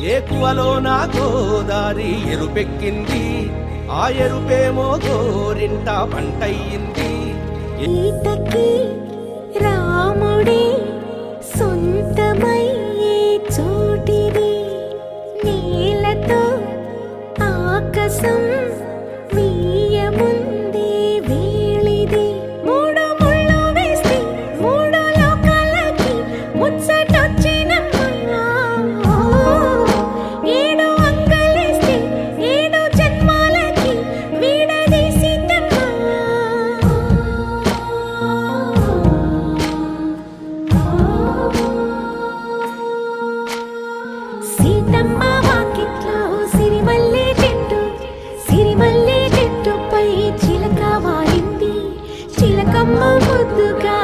ఏకువలో నా గోదారి ఎరుపెక్కింది, ఆ ఎరుపేమో గోరింట పంటయ్యింది. ఈతకి రాముడే సొంతమయ్యే చోటిది, నేలతో ఆకాశం వీయముందే వేళిది. మూడు ముళ్ళు వేస్తే మూడు లోకాలకి ముచ్చటొచ్చినమ్మా, ఏడు అంగలేస్తే ఏడు జన్మాలకి వీడదీసిందమ్మా. సీతమ్మ వాకిట్లో సిరిమల్లె చెట్టు, సిరిమల్లె చెట్టుపై చిలక వాలింది, చిలకమ్మ ముద్దుగా